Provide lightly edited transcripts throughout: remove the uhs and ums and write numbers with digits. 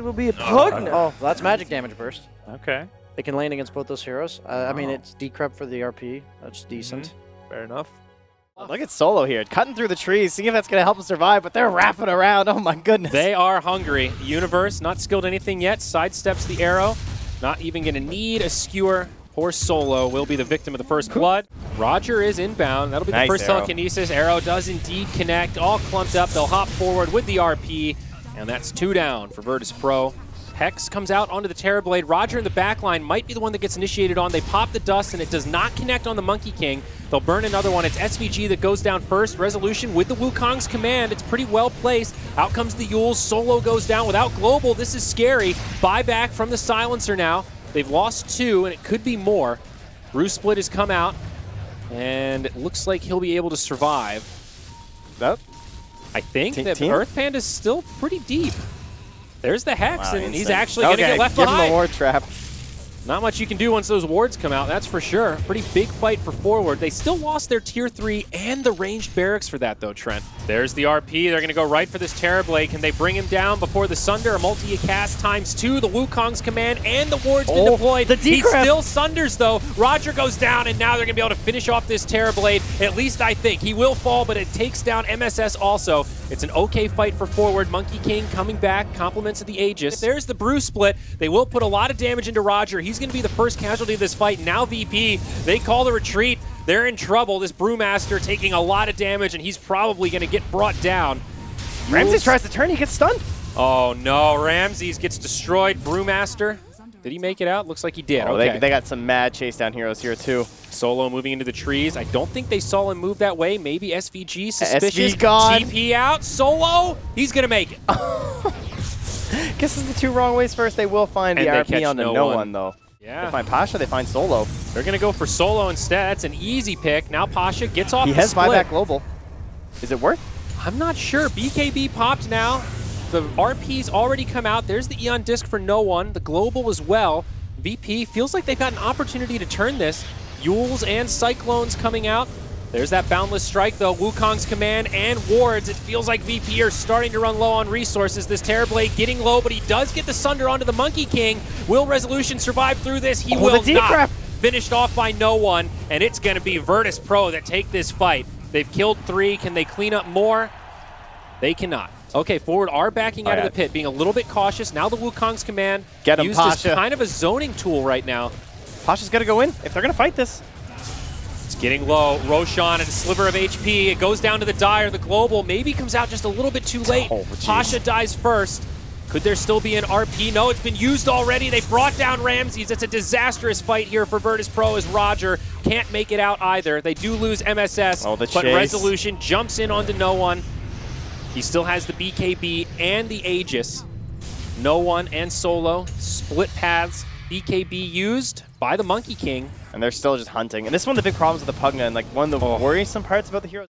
it will be a Pugna. Oh, that's magic damage burst. Okay. They can land against both those heroes. I mean, it's decrep for the RP. That's decent. Fair enough. Look at Solo here, cutting through the trees, seeing if that's going to help him survive, but they're wrapping around. Oh my goodness. They are hungry. Universe, not skilled anything yet, sidesteps the arrow. Not even going to need a skewer. Poor Solo will be the victim of the first blood. Roger is inbound. That'll be the first telekinesis. Arrow does indeed connect. All clumped up. They'll hop forward with the RP. And that's 2 down for Virtus.pro. Hex comes out onto the Terrorblade. Roger in the back line might be the one that gets initiated on. They pop the dust, and it does not connect on the Monkey King. They'll burn another one. It's SVG that goes down first. Resolution with the Wukong's command. It's pretty well placed. Out comes the Yules. Solo goes down without Global. This is scary. Buyback from the Silencer now. They've lost 2, and it could be more. Bruce Split has come out, and it looks like he'll be able to survive. Nope. I think that Earth Panda's still pretty deep. There's the Hex, and he's actually going to get left behind. Give him a ward trap. Not much you can do once those wards come out, that's for sure. Pretty big fight for forward. They still lost their tier 3 and the ranged barracks for that, though, Trent. There's the RP. They're going to go right for this Terrorblade. Can they bring him down before the Sunder? A multi-cast ×2. The Wukong's command and the ward's been deployed. He still Sunders, though. Roger goes down, and now they're going to be able to finish off this Terrorblade. At least I think. He will fall, but it takes down MSS also. It's an okay fight for forward. Monkey King coming back, compliments of the Aegis. There's the Bruce Split. They will put a lot of damage into Roger. He's going to be the first casualty of this fight. Now VP, they call the retreat. They're in trouble. This Brewmaster taking a lot of damage, and he's probably going to get brought down. Ramses tries to turn, he gets stunned. Oh no, Ramses gets destroyed. Brewmaster, did he make it out? Looks like he did. Oh, okay. They got some mad chase down heroes here too. Solo moving into the trees. I don't think they saw him move that way. Maybe SVG, suspicious. SV gone. TP out. Solo, he's going to make it. Guesses the 2 wrong ways first. They will find the RP on the no one, though. Yeah. They find Pasha, they find Solo. They're going to go for Solo instead. That's an easy pick. Now Pasha gets off the split. He has buyback global. Is it worth? I'm not sure. BKB popped now. The RP's already come out. There's the Eon Disc for no one. The global as well. VP feels like they've got an opportunity to turn this. Yules and Cyclones coming out. There's that Boundless Strike, though. Wukong's command and wards. It feels like VP are starting to run low on resources. This Terrorblade getting low, but he does get the Sunder onto the Monkey King. Will Resolution survive through this? He will not. Finished off by no one, and it's going to be Virtus.pro that take this fight. They've killed 3. Can they clean up more? They cannot. Okay, forward are backing out of the pit, being a little bit cautious. Now the Wukong's command used as kind of a zoning tool right now. Pasha's got to go in if they're going to fight this. It's getting low. Roshan and a sliver of HP. It goes down to the Dire. The global maybe comes out just a little bit too late. Pasha dies first. Could there still be an RP? No, it's been used already. They brought down Ramses. It's a disastrous fight here for Virtus.pro as Roger can't make it out either. They do lose MSS, but Resolution jumps in onto no one. He still has the BKB and the Aegis. No one and Solo split paths. BKB used by the Monkey King. And they're still just hunting. And this is one of the big problems with the Pugna, and like one of the worrisome parts about the hero.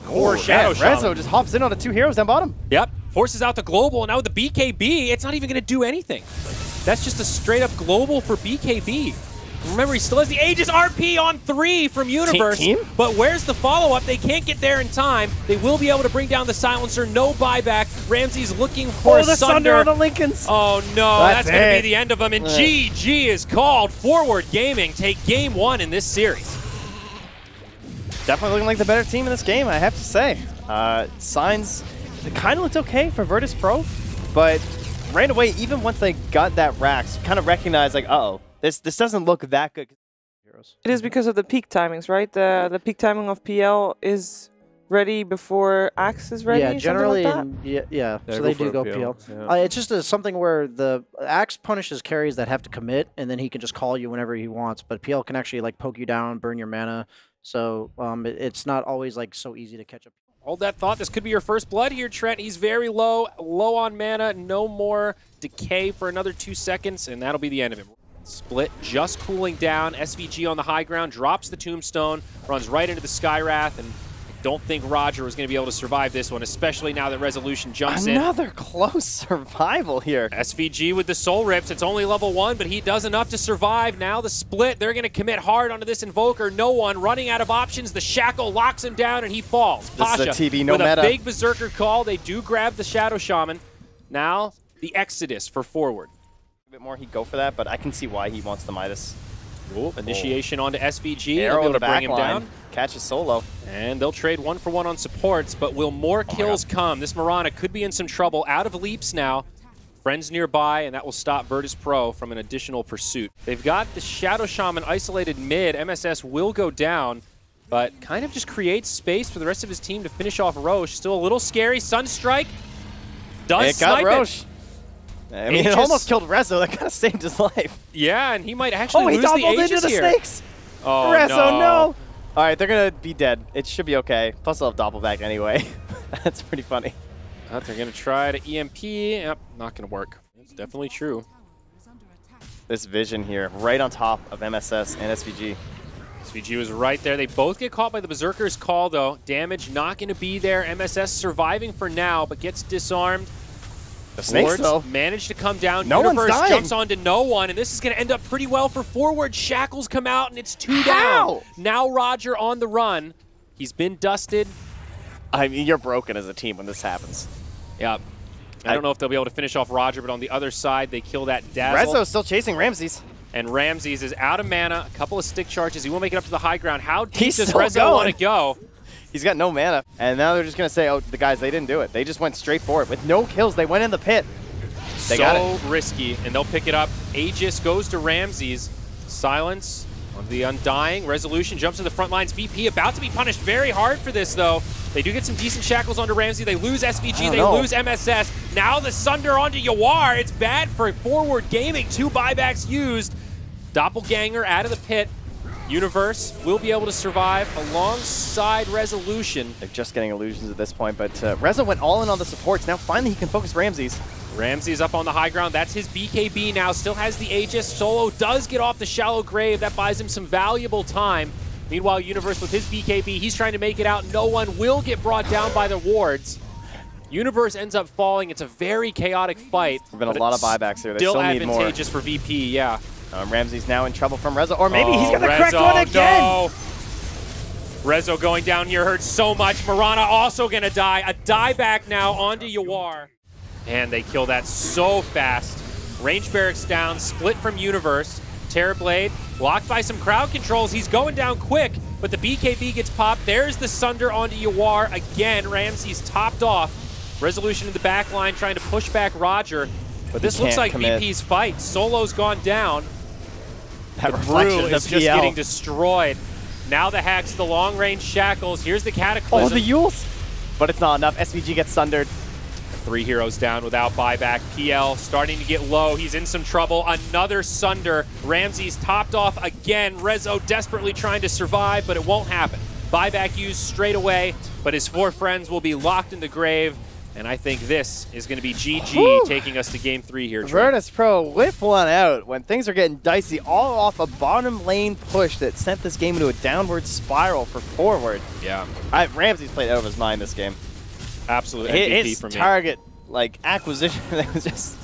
Or Shadow Shaman. Rezo just hops in on the 2 heroes down bottom. Yep, forces out the global, and now with the BKB, it's not even going to do anything. That's just a straight-up global for BKB. Remember, he still has the Aegis RP on 3 from Universe. But where's the follow-up? They can't get there in time. They will be able to bring down the Silencer. No buyback. Ramsey's looking for a Sunder on the Lincolns. Oh, no. That's going to be the end of them. And GG is called. Forward Gaming take game 1 in this series. Definitely looking like the better team in this game, I have to say. Signs, it kind of looked okay for Virtus.pro, but right away, even once they got that Rax, kind of recognized like, uh-oh. This doesn't look that good. It is because of the peak timings, right? The peak timing of PL is ready before Axe is ready. Yeah, generally, like yeah. So they do go PL. Yeah. It's just something where the Axe punishes carries that have to commit, and then he can just call you whenever he wants. But PL can actually like poke you down, burn your mana. So it's not always like so easy to catch up. Hold that thought. This could be your first blood here, Trent. He's very low on mana. No more decay for another 2 seconds, and that'll be the end of him. Split just cooling down. SVG on the high ground, drops the tombstone, runs right into the Skywrath, and I don't think Roger was going to be able to survive this one, especially now that Resolution jumps in. Another close survival here. SVG with the Soul Rips. It's only level 1, but he does enough to survive. Now the Split, they're going to commit hard onto this Invoker. No one running out of options. The Shackle locks him down, and he falls. Pasha with a big Berserker call. They do grab the Shadow Shaman. Now the Exodus for Forward. A bit more, he'd go for that, but I can see why he wants the Midas. Ooh, initiation onto SVG. Arrow They'll be able in the to bring back him line. down. Catches solo. And they'll trade 1-for-1 on supports, but will more kills come? This Mirana could be in some trouble. Out of leaps now. Friends nearby, and that will stop Virtus.pro from an additional pursuit. They've got the Shadow Shaman isolated mid. MSS will go down, but kind of just creates space for the rest of his team to finish off Roche. Still a little scary. Sunstrike does It got snipe Roche. I mean, it almost killed Rezo. That kind of saved his life. Yeah, and he might actually lose he the doubled Aegis into the here. snakes. Oh, Rezo, no. All right, they're going to be dead. It should be okay. Plus, they'll have Doppelback anyway. That's pretty funny. They're going to try to EMP. Yep, not going to work. It's definitely true. This vision here, right on top of MSS and SVG. SVG was right there. They both get caught by the Berserker's call, though. Damage not going to be there. MSS surviving for now, but gets disarmed. The snakes, though, managed to come down. No one's dying. Jumps onto no one, and this is going to end up pretty well for Forward. Shackles come out, and it's 2 down. Now Roger on the run. He's been dusted. I mean, you're broken as a team when this happens. Yeah. I don't know if they'll be able to finish off Roger, but on the other side, they kill that Dazzle. Rezo's still chasing Ramses. And Ramses is out of mana, a couple of stick charges. He will make it up to the high ground. How deep does still Rezo want to go? He's got no mana. And now they're just going to say, oh, the guys, they didn't do it. They just went straight for it. With no kills, they went in the pit. They got it. So risky, and they'll pick it up. Aegis goes to Ramses. Silence on the Undying. Resolution jumps to the front lines. VP about to be punished very hard for this, though. They do get some decent shackles onto Ramsey. They lose SVG. They lose MSS. Now the Sunder onto Yawar. It's bad for Forward Gaming. 2 buybacks used. Doppelganger out of the pit. Universe will be able to survive alongside Resolution. They're just getting illusions at this point, but Rezo went all in on the supports. Now finally he can focus Ramses. Ramsey's up on the high ground. That's his BKB now. Still has the Aegis. Solo does get off the shallow grave. That buys him some valuable time. Meanwhile, Universe with his BKB, he's trying to make it out. No one will get brought down by the wards. Universe ends up falling. It's a very chaotic fight. There's been a lot of buybacks here. They still need more. advantageous for VP, yeah. Ramsey's now in trouble from Rezo. Or maybe he's going to Rezo, correct one again. No. Rezo going down here hurts so much. Mirana also going to die. A dieback now onto Yawar. And they kill that so fast. Range barracks down, split from Universe. Terrorblade blocked by some crowd controls. He's going down quick, but the BKB gets popped. There's the Sunder onto Yawar. Again, Ramsey's topped off. Resolution in the back line trying to push back Roger. But this looks like VP's fight. Solo's gone down. That the Brew is just PL. getting destroyed. Now the hacks, the long-range shackles. Here's the Cataclysm. Oh, the Yules! But it's not enough. SVG gets sundered. 3 heroes down without buyback. PL starting to get low. He's in some trouble. Another Sunder. Ramsey's topped off again. Rezo desperately trying to survive, but it won't happen. Buyback used straight away, but his 4 friends will be locked in the grave. And I think this is going to be GG taking us to Game 3 here. Virtus.pro whip one out when things are getting dicey, all off a bottom lane push that sent this game into a downward spiral for Forward. Yeah. Ramsey's played out of his mind this game. Absolute MVP his for me. Target acquisition, that was just,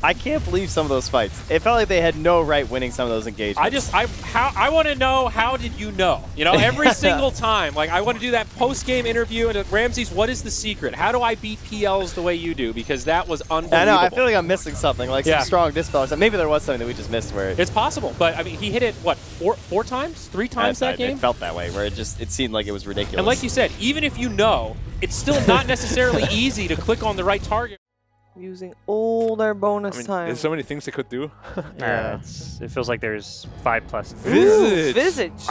I can't believe some of those fights. It felt like they had no right winning some of those engagements. I want to know, how did you know? You know, every single time. Like, I want to do that post-game interview and Ramses, what is the secret? How do I beat PLs the way you do? Because that was unbelievable. I know, I feel like I'm missing something, like some strong dispels. Maybe there was something that we just missed where it's possible, but I mean, he hit it, what, four times? 3 times that game? It felt that way, where it seemed like it was ridiculous. And like you said, even if you know, it's still not necessarily easy to click on the right target. Using all their bonus time. There's so many things they could do. Yeah, it feels like there's 5+. Visage. Visage.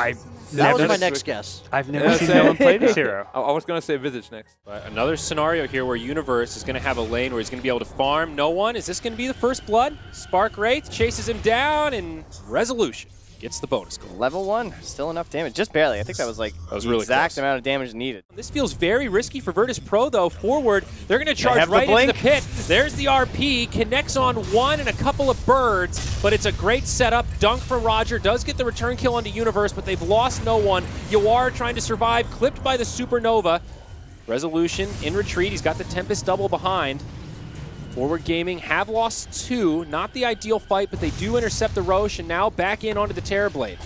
That was my next guess. I've never seen no one play this hero. I was going to say Visage next. But another scenario here where Universe is going to have a lane where he's going to be able to farm no one. Is this going to be the first blood? Spark Wraith chases him down, and Resolution gets the bonus goal. Level 1, still enough damage. Just barely. I think that was like the really exact close. amount of damage needed. This feels very risky for Virtus.pro, though. Forward, they're going to charge right into the pit. There's the RP, connects on one and a couple of birds, but it's a great setup. Dunk from Roger, does get the return kill onto Universe, but they've lost no one. Yawar trying to survive, clipped by the Supernova. Resolution in retreat, he's got the Tempest double behind. Forward Gaming have lost 2, not the ideal fight, but they do intercept the Roche, and now back in onto the Terrorblade.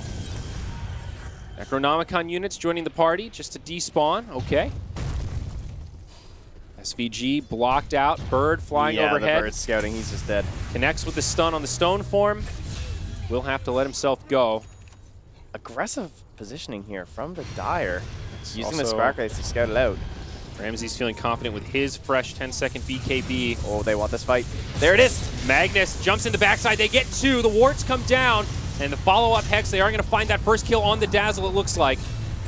Necronomicon units joining the party just to despawn, okay. SVG blocked out. Bird flying overhead. Yeah, the Bird's scouting. He's just dead. Connects with the stun on the stone form. Will have to let himself go. Aggressive positioning here from the Dire. Using the also Spark Race to scout it out. Ramsey's feeling confident with his fresh 10-second BKB. Oh, they want this fight. There it is. Magnus jumps in the backside. They get 2. The wards come down. And the follow-up Hex, they are going to find that first kill on the Dazzle, it looks like.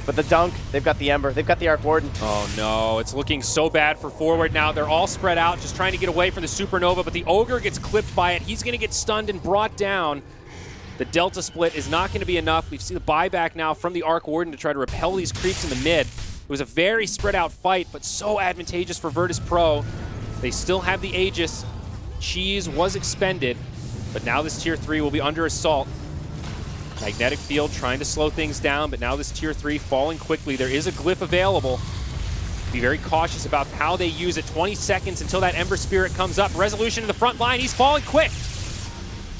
But the Dunk, they've got the Ember, they've got the Arc Warden. Oh no, it's looking so bad for Forward now. They're all spread out, just trying to get away from the Supernova, but the Ogre gets clipped by it. He's going to get stunned and brought down. The Delta split is not going to be enough. We've seen the buyback now from the Arc Warden to try to repel these creeps in the mid. It was a very spread out fight, but so advantageous for Virtus.pro. They still have the Aegis. Cheese was expended, but now this Tier 3 will be under assault. Magnetic Field trying to slow things down, but now this Tier 3 falling quickly. There is a glyph available. Be very cautious about how they use it. 20 seconds until that Ember Spirit comes up. Resolution in the front line. He's falling quick.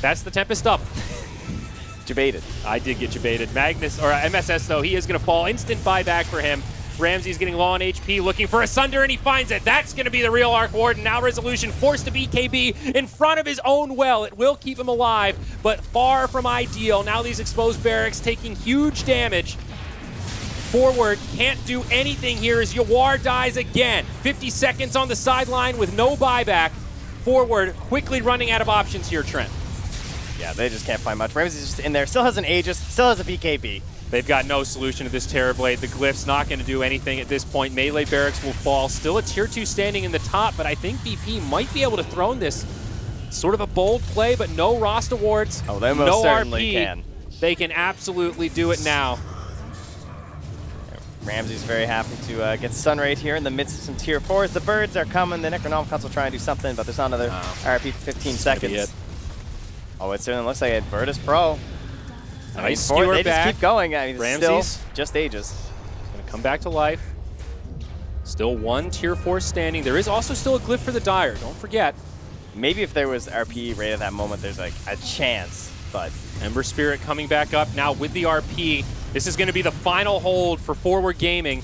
That's the Tempest up. Jebaited. I did get jebaited. Magnus, or MSS though, he is going to fall. Instant buyback for him. Ramsey's getting low on HP, looking for a Sunder, and he finds it. That's going to be the real Arc Warden. Now Resolution forced to BKB in front of his own well. It will keep him alive, but far from ideal. Now these exposed barracks taking huge damage. Forward can't do anything here as Yawar dies again. 50 seconds on the sideline with no buyback. Forward quickly running out of options here, Trent. Yeah, they just can't find much. Ramsey's just in there. Still has an Aegis, still has a BKB. They've got no solution to this Terrorblade. The Glyph's not going to do anything at this point. Melee Barracks will fall. Still a Tier 2 standing in the top, but I think BP might be able to throw this. Sort of a bold play, but no Rost awards. Oh, they most no certainly RP. can. They can absolutely do it now. Ramsey's very happy to get Sunraid here in the midst of some Tier 4s. The Birds are coming. The Necronomicons will try and do something, but there's not another RP for 15 seconds. Oh, it certainly looks like it. Virtus.pro. Nice skewer skewer they back. just keep going. I mean, Ramsey's still just Aegis. Going to come back to life. Still one Tier 4 standing. There is also still a Glyph for the Dire. Don't forget. Maybe if there was RP right at that moment, there's like a chance, but... Ember Spirit coming back up now with the RP. This is going to be the final hold for Forward Gaming.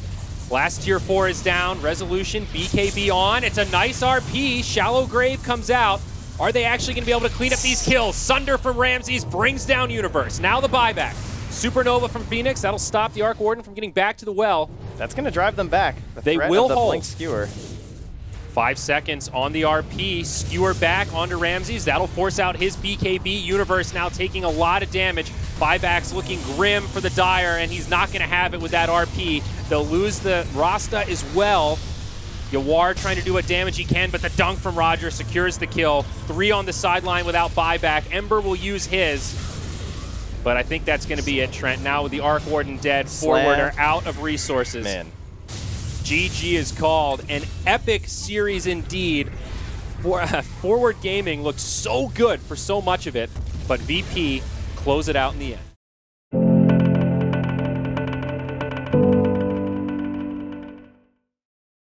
Last Tier 4 is down. Resolution, BKB on. It's a nice RP. Shallow Grave comes out. Are they actually going to be able to clean up these kills? Sunder from Ramses brings down Universe. Now the buyback. Supernova from Phoenix. That'll stop the Arc Warden from getting back to the well. That's going to drive them back. They will the hold. Blink Skewer. 5 seconds on the RP. Skewer back onto Ramses. That'll force out his BKB. Universe now taking a lot of damage. Buyback's looking grim for the Dire, and he's not going to have it with that RP. They'll lose the Rasta as well. Yawar trying to do what damage he can, but the dunk from Roger secures the kill. 3 on the sideline without buyback. Ember will use his, but I think that's going to be it, Trent. Now with the Arc Warden dead, Forward are out of resources. Man. GG is called. An epic series indeed. Forward Gaming looked so good for so much of it, but VP close it out in the end.